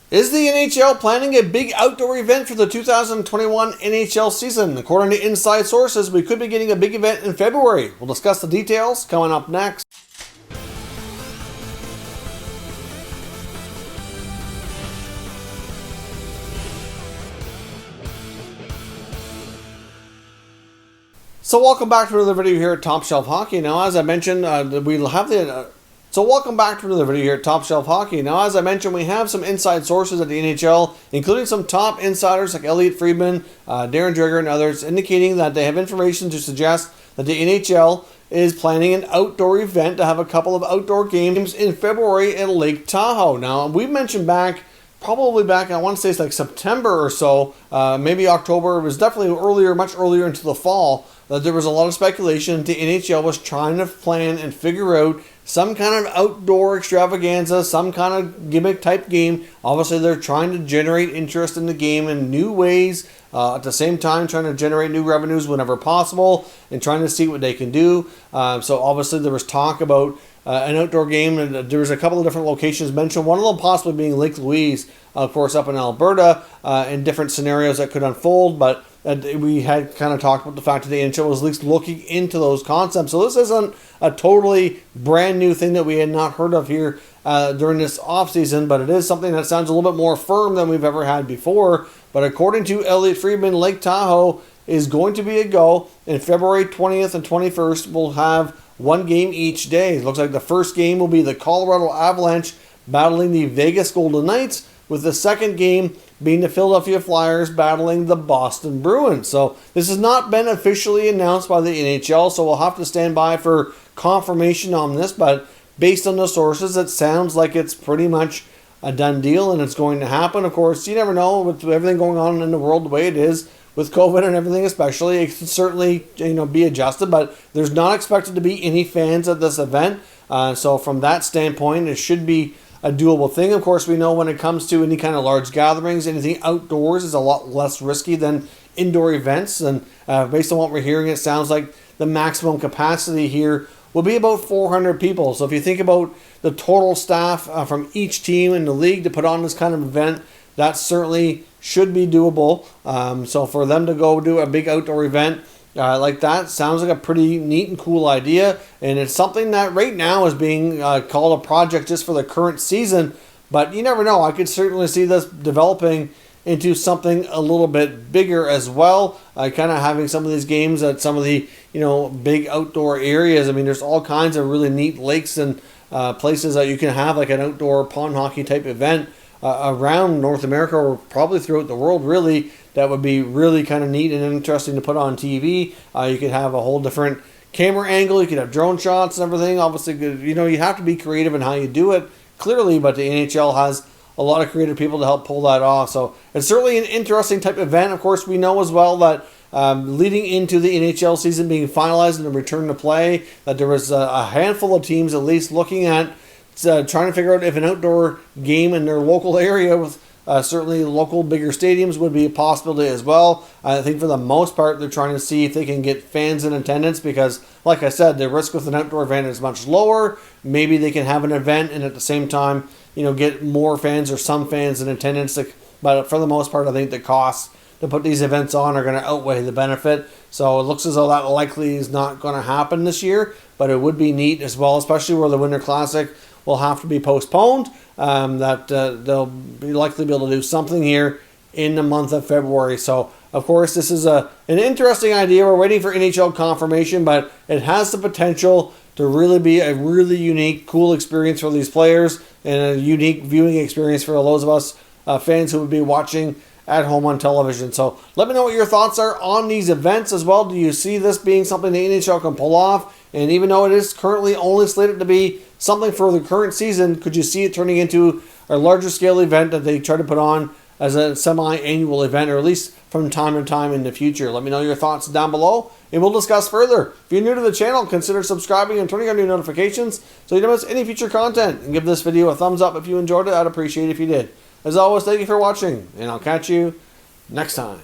Is the NHL planning a big outdoor event for the 2021 NHL season? According to inside sources, we could be getting a big event in February. We'll discuss the details coming up next. So welcome back to another video here at Top Shelf Hockey. Now, as I mentioned, we'll have the... So welcome back to another video here at Top Shelf Hockey. Now, as I mentioned, we have some inside sources at the NHL, including some top insiders like Elliot Friedman, Darren Dreger, and others, indicating that they have information to suggest that the NHL is planning an outdoor event to have a couple of outdoor games in February at Lake Tahoe. Now, we've mentioned probably back, I want to say it's like September or so, maybe October. It was definitely earlier, much earlier into the fall, that there was a lot of speculation that the NHL was trying to plan and figure out some kind of outdoor extravaganza, some kind of gimmick type game. Obviously, they're trying to generate interest in the game in new ways, at the same time trying to generate new revenues whenever possible and trying to see what they can do. So obviously there was talk about an outdoor game, and there was a couple of different locations mentioned, one of them possibly being Lake Louise, of course, up in Alberta, in different scenarios that could unfold, but we had kind of talked about the fact that the NHL was at least looking into those concepts. So this isn't a totally brand new thing that we had not heard of here during this offseason, but it is something that sounds a little bit more firm than we've ever had before. But according to Elliot Friedman, Lake Tahoe is going to be a go, and February 20th and 21st will have one game each day. It looks like the first game will be the Colorado Avalanche battling the Vegas Golden Knights, with the second game being the Philadelphia Flyers battling the Boston Bruins. So this has not been officially announced by the NHL, so we'll have to stand by for confirmation on this, but based on the sources, it sounds like it's pretty much a done deal and it's going to happen. Of course, you never know with everything going on in the world the way it is, with COVID and everything especially, it can certainly be adjusted, but there's not expected to be any fans at this event. So from that standpoint, it should be a doable thing. Of course, we know when it comes to any kind of large gatherings, anything outdoors is a lot less risky than indoor events. And based on what we're hearing, it sounds like the maximum capacity here will be about 400 people. So if you think about the total staff from each team in the league to put on this kind of event, that certainly should be doable. So for them to go do a big outdoor event like that sounds like a pretty neat and cool idea, and it's something that right now is being called a project just for the current season, but you never know. I could certainly see this developing into something a little bit bigger as well, kind of having some of these games at some of the big outdoor areas. I mean, there's all kinds of really neat lakes and places that you can have like an outdoor pond hockey type event around North America, or probably throughout the world, really. That would be really kind of neat and interesting to put on TV. You could have a whole different camera angle. You could have drone shots and everything. Obviously, you have to be creative in how you do it, clearly, but the NHL has a lot of creative people to help pull that off. So it's certainly an interesting type of event. Of course, we know as well that leading into the NHL season being finalized and the return to play, that there was a handful of teams at least looking at trying to figure out if an outdoor game in their local area with certainly local bigger stadiums would be a possibility as well. I think for the most part, they're trying to see if they can get fans in attendance because, like I said, the risk with an outdoor event is much lower. Maybe they can have an event and at the same time, get more fans or some fans in attendance. But for the most part, I think the costs to put these events on are going to outweigh the benefit. So it looks as though that likely is not going to happen this year, but it would be neat as well, especially where the Winter Classic will have to be postponed, that they'll be likely be able to do something here in the month of February. So, of course, this is an interesting idea. We're waiting for NHL confirmation, but it has the potential to really be a really unique, cool experience for these players and a unique viewing experience for those of us fans who would be watching at home on television. So let me know what your thoughts are on these events as well. Do you see this being something the NHL can pull off? And even though it is currently only slated to be something for the current season, could you see it turning into a larger scale event that they try to put on as a semi-annual event, or at least from time to time in the future? Let me know your thoughts down below, and we'll discuss further. If you're new to the channel, consider subscribing and turning on your notifications so you don't miss any future content. And give this video a thumbs up if you enjoyed it. I'd appreciate it if you did. As always, thank you for watching, and I'll catch you next time.